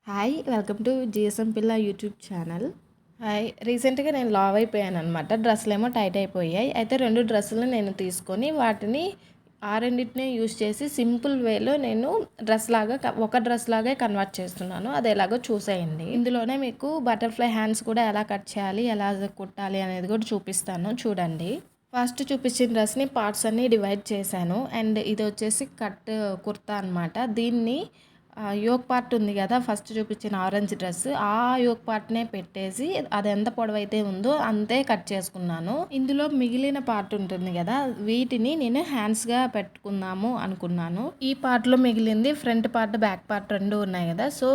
Hi welcome to GSM పిల్ల YouTube channel. Hi, రీసెంట్గా నేను లావ్ అయిపోయాను అనమాట. డ్రెస్సులు ఏమో టైట్ అయిపోయాయి. అయితే 2 డ్రెస్సులు నేను తీసుకొని వాటిని ఆ రెండింటినే యూజ్ చేసి సింపుల్ వేలో నేను ఒక డ్రెస్ లాగే కన్వర్ట్ చేస్తున్నాను. అది ఎలాగో చూసేయండి. ఇందులోనే మీకు బటర్ఫ్లై హ్యాండ్స్ కూడా ఎలా కట్ చేయాలి, ఎలా కుట్టాలి అనేది కూడా చూపిస్తాను, చూడండి. ఫస్ట్ చూపించిన డ్రెస్ని పార్ట్స్ అన్నీ డివైడ్ చేశాను. అండ్ ఇది వచ్చేసి కుర్తా అనమాట. దీన్ని యోక్ పార్ట్ ఉంది కదా, ఫస్ట్ చూపించిన ఆరెంజ్ డ్రెస్, ఆ యోక్ పార్ట్నే పెట్టేసి అది ఎంత పొడవైతే ఉందో అంతే కట్ చేసుకున్నాను. ఇందులో మిగిలిన పార్ట్ ఉంటుంది కదా, వీటిని నేను హ్యాండ్స్గా పెట్టుకుందాము అనుకున్నాను. ఈ పార్ట్లో మిగిలింది ఫ్రంట్ పార్ట్, బ్యాక్ పార్ట్ రెండు ఉన్నాయి కదా, సో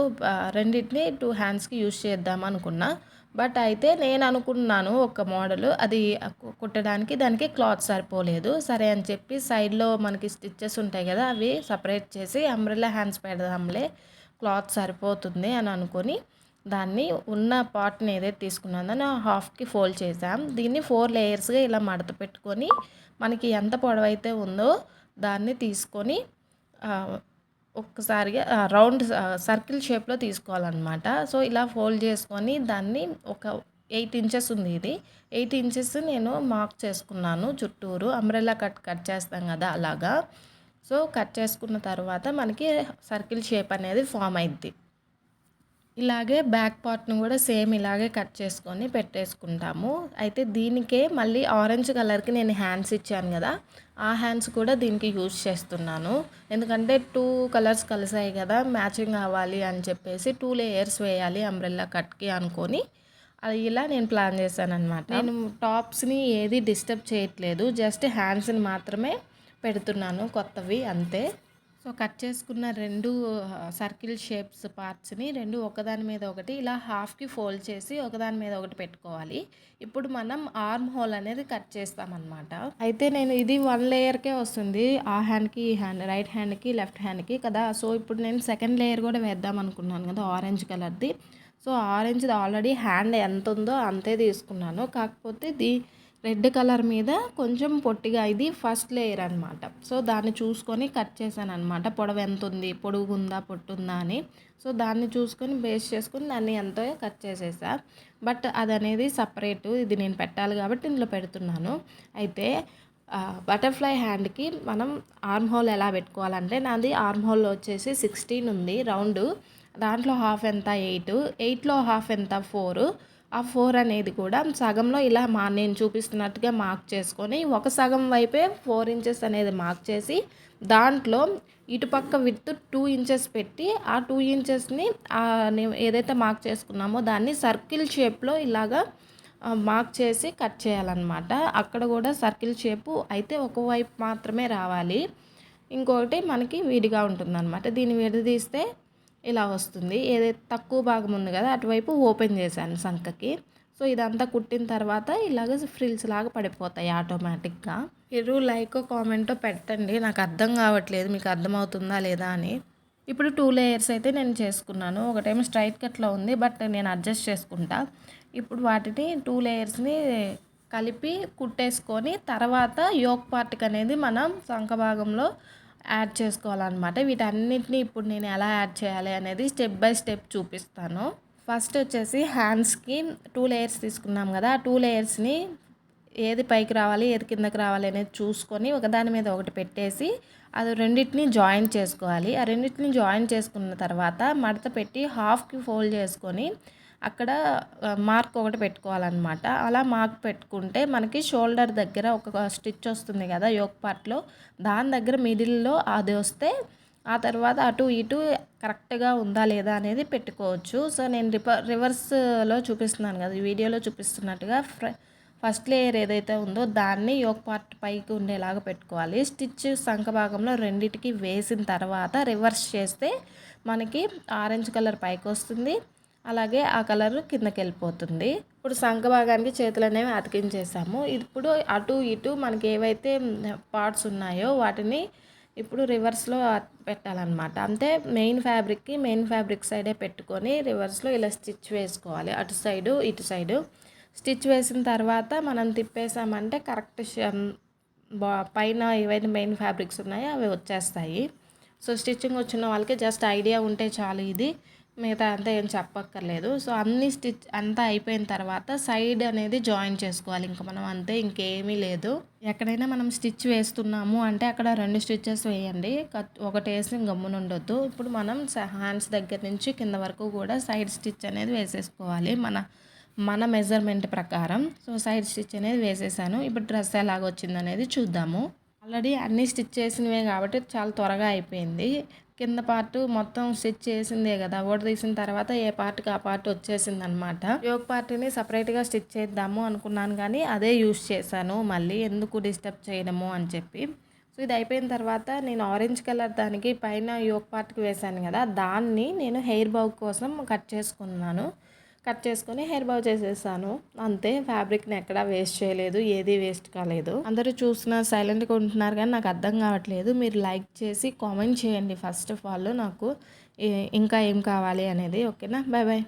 రెండింటిని 2 హ్యాండ్స్కి యూజ్ చేద్దాం అనుకున్నా. బట్ అయితే నేను అనుకున్నాను ఒక మోడల్, అది కుట్టడానికి దానికి క్లాత్ సరిపోలేదు. సరే అని చెప్పి సైడ్లో మనకి స్టిచ్చెస్ ఉంటాయి కదా, అవి సపరేట్ చేసి అంబ్రెల్లా హ్యాండ్స్ పెడదాంలే, క్లాత్ సరిపోతుంది అని అనుకొని దాన్ని ఉన్న పార్ట్ని ఏదైతే తీసుకున్నానో దాన్ని హాఫ్కి ఫోల్డ్ చేసాం. దీన్ని 4 లేయర్స్గా ఇలా మడత పెట్టుకొని మనకి ఎంత పొడవైతే ఉందో దాన్ని తీసుకొని ఒక్కసారిగా రౌండ్ సర్కిల్ షేప్లో తీసుకోవాలన్నమాట. సో ఇలా ఫోల్డ్ చేసుకొని దాన్ని ఒక 8 ఇంచెస్ ఉంది ఇది. 8 ఇంచెస్ నేను మార్క్ చేసుకున్నాను చుట్టూరు. అంబ్రెల్లా కట్ చేస్తాం కదా అలాగా. సో కట్ చేసుకున్న తర్వాత మనకి సర్కిల్ షేప్ అనేది ఫామ్ అయిద్ది. ఇలాగే బ్యాక్ పార్ట్ను కూడా సేమ్ ఇలాగే కట్ చేసుకొని పెట్టేసుకుంటాము. అయితే దీనికే మళ్ళీ ఆరెంజ్ కలర్కి నేను హ్యాండ్స్ ఇచ్చాను కదా, ఆ హ్యాండ్స్ కూడా దీనికి యూజ్ చేస్తున్నాను. ఎందుకంటే 2 కలర్స్ కలిసాయి కదా, మ్యాచింగ్ అవ్వాలి అని చెప్పేసి 2 లేయర్స్ వేయాలి అంబ్రెల్లా కట్కి అనుకొని అది ఇలా నేను ప్లాన్ చేశాను అనమాట. నేను టాప్స్ని ఏది డిస్టర్బ్ చేయట్లేదు, జస్ట్ హ్యాండ్స్ని మాత్రమే పెడుతున్నాను కొత్తవి, అంతే. సో కట్ చేసుకున్న 2 సర్కిల్ షేప్స్ పార్ట్స్ని ఒకదాని మీద ఒకటి ఇలా హాఫ్కి ఫోల్డ్ చేసి ఒకదాని మీద ఒకటి పెట్టుకోవాలి. ఇప్పుడు మనం ఆర్మ్ హోల్ అనేది కట్ చేస్తామన్నమాట. అయితే నేను ఇది 1 లేయర్కే వస్తుంది, ఆ హ్యాండ్కి ఈ హ్యాండ్, రైట్ హ్యాండ్కి లెఫ్ట్ హ్యాండ్కి కదా. సో ఇప్పుడు నేను సెకండ్ లేయర్ కూడా వేద్దాం అనుకున్నాను కదా ఆరెంజ్ కలర్ది. సో ఆరెంజ్ది ఆల్రెడీ హ్యాండ్ ఎంత ఉందో అంతే తీసుకున్నాను. కాకపోతే రెడ్ కలర్ మీద కొంచెం పొట్టిగా, ఇది ఫస్ట్ లేయర్ అనమాట. సో దాన్ని చూసుకొని కట్ చేశాను అనమాట. పొడవు ఎంత ఉంది, పొడుగుందా పొట్టుందా అని. సో దాన్ని చూసుకొని బేస్ చేసుకొని దాన్ని ఎంతో కట్ చేసేసా. బట్ అది అనేది సపరేటు, ఇది నేను పెట్టాలి కాబట్టి ఇందులో పెడుతున్నాను. అయితే బటర్ఫ్లై హ్యాండ్కి మనం ఆర్మ్ హోల్ ఎలా పెట్టుకోవాలంటే, నాది ఆర్మ్ హోల్ వచ్చేసి 16 ఉంది రౌండ్. దాంట్లో హాఫ్ ఎంత 8, 8లో హాఫ్ ఎంత 4. ఆ 4 అనేది కూడా సగంలో ఇలా నేను చూపిస్తున్నట్టుగా మార్క్ చేసుకొని ఒక సగం వైపే 4 ఇంచెస్ అనేది మార్క్ చేసి దాంట్లో ఇటుపక్క విడ్త్ 2 ఇంచెస్ పెట్టి ఆ 2 ఇంచెస్ని ఏదైతే మార్క్ చేసుకున్నామో దాన్ని సర్కిల్ షేప్లో ఇలాగా మార్క్ చేసి కట్ చేయాలన్నమాట. అక్కడ కూడా సర్కిల్ షేపు అయితే ఒకవైపు మాత్రమే రావాలి, ఇంకొకటి మనకి విడిగా ఉంటుందన్నమాట. దీన్ని విడదీస్తే ఇలా వస్తుంది. ఏదైతే తక్కువ భాగం ఉంది కదా అటువైపు ఓపెన్ చేశాను సంకకి. సో ఇదంతా కుట్టిన తర్వాత ఇలాగ ఫ్రిల్స్ లాగా పడిపోతాయి ఆటోమేటిక్గా. మీరు లైక్ కామెంటో పెట్టండి, నాకు అర్థం కావట్లేదు మీకు అర్థమవుతుందా లేదా అని. ఇప్పుడు 2 లేయర్స్ అయితే నేను చేసుకున్నాను. ఒకటేమో స్ట్రైట్ కట్లో ఉంది, బట్ నేను అడ్జస్ట్ చేసుకుంటా. ఇప్పుడు వాటిని 2 లేయర్స్ని కలిపి కుట్టేసుకొని తర్వాత యోక్ పార్ట్కి అనేది మనం సంక భాగంలో యాడ్ చేసుకోవాలన్నమాట. వీటన్నిటిని ఇప్పుడు నేను ఎలా యాడ్ చేయాలి అనేది స్టెప్ బై స్టెప్ చూపిస్తాను. ఫస్ట్ వచ్చేసి హ్యాండ్స్కి 2 లేయర్స్ తీసుకున్నాం కదా, ఆ 2 లేయర్స్ని ఏది పైకి రావాలి ఏది కిందకి రావాలి అనేది చూసుకొని ఒకదాని మీద ఒకటి పెట్టేసి అది రెండింటిని జాయిన్ చేసుకోవాలి. ఆ రెండింటిని జాయిన్ చేసుకున్న తర్వాత మడత పెట్టి హాఫ్కి ఫోల్డ్ చేసుకొని అక్కడ మార్క్ ఒకటి పెట్టుకోవాలన్నమాట. అలా మార్క్ పెట్టుకుంటే మనకి షోల్డర్ దగ్గర ఒక స్టిచ్ వస్తుంది కదా యోక్ పార్ట్లో, దాని దగ్గర మిడిల్లో అది వస్తే ఆ తర్వాత అటు ఇటు కరెక్ట్గా ఉందా లేదా అనేది పెట్టుకోవచ్చు. సో నేను రివర్స్లో చూపిస్తున్నాను కదా, ఈ వీడియోలో చూపిస్తున్నట్టుగా ఫస్ట్ లేయర్ ఏదైతే ఉందో దాన్ని యోక్ పార్ట్ పైకి ఉండేలాగా పెట్టుకోవాలి. స్టిచ్ సంక భాగంలో రెండిటికి వేసిన తర్వాత రివర్స్ చేస్తే మనకి ఆరెంజ్ కలర్ పైకి వస్తుంది, అలాగే ఆ కలర్ కిందకి వెళ్ళిపోతుంది. ఇప్పుడు సంక భాగానికి చేతులు అనేవి అతికించేసాము. ఇప్పుడు అటు ఇటు మనకి ఏవైతే పార్ట్స్ ఉన్నాయో వాటిని ఇప్పుడు రివర్స్లో పెట్టాలన్నమాట. అంతే, మెయిన్ ఫ్యాబ్రిక్ సైడే పెట్టుకొని రివర్స్లో ఇలా స్టిచ్ వేసుకోవాలి, అటు సైడు ఇటు సైడు. స్టిచ్ వేసిన తర్వాత మనం తిప్పేసామంటే కరెక్ట్ పైన ఏవైతే మెయిన్ ఫ్యాబ్రిక్స్ ఉన్నాయో అవి వచ్చేస్తాయి. సో స్టిచ్చింగ్ వచ్చిన వాళ్ళకి జస్ట్ ఐడియా ఉంటే చాలు ఇది. మిగతా అంతా ఏం చెప్పక్కర్లేదు. సో, అన్ని స్టిచ్ అంతా అయిపోయిన తర్వాత సైడ్ అనేది జాయిన్ చేసుకోవాలి. ఇంక మనం అంతే, ఇంకేమీ లేదు. ఎక్కడైనా మనం స్టిచ్ వేస్తున్నాము అంటే అక్కడ 2 స్టిచెస్ వేయండి. ఒకటేసి గమ్మునుండొద్దు. ఇప్పుడు మనం హ్యాండ్స్ దగ్గర నుంచి కింద వరకు కూడా సైడ్ స్టిచ్ అనేది వేసేసుకోవాలి. మన మెజర్మెంట్ ప్రకారం. సో, సైడ్ స్టిచ్ అనేది వేసేసాను. ఇప్పుడు డ్రెస్ ఎలాగొచ్చిందనేది చూద్దాము. ఆల్రెడీ అన్నీ స్టిచ్ చేసినవే కాబట్టి చాలా త్వరగా అయిపోయింది. కింద పార్ట్ మొత్తం స్టిచ్ చేసిందే కదా, తీసిన తర్వాత ఏ పార్ట్కి ఆ పార్ట్ వచ్చేసిందనమాట. యోక్ పార్ట్ని సపరేట్గా స్టిచ్ చేద్దాము అనుకున్నాను కానీ అదే యూస్ చేశాను. మళ్ళీ ఎందుకు డిస్టర్బ్ చేయడము అని చెప్పి. సో, ఇది అయిపోయిన తర్వాత నేను ఆరెంజ్ కలర్ దానికి పైన యోక్ పార్ట్కి వేశాను కదా, దాన్ని నేను హెయిర్ బౌ కోసం కట్ చేసుకున్నాను. కట్ చేసుకొని హెయిర్ బౌ చేసేసాను. అంతే, ఫ్యాబ్రిక్ని ఎక్కడా వేస్ట్ చేయలేదు, ఏది వేస్ట్ కాలేదు. అందరూ చూస్తున్నారు, సైలెంట్గా ఉంటున్నారు కానీ నాకు అర్థం కావట్లేదు. మీరు లైక్ చేసి కామెంట్ చేయండి ఫస్ట్ ఆఫ్ ఆల్ నాకు ఇంకా ఏం కావాలి అనేది. ఓకేనా, బాయ్ బాయ్.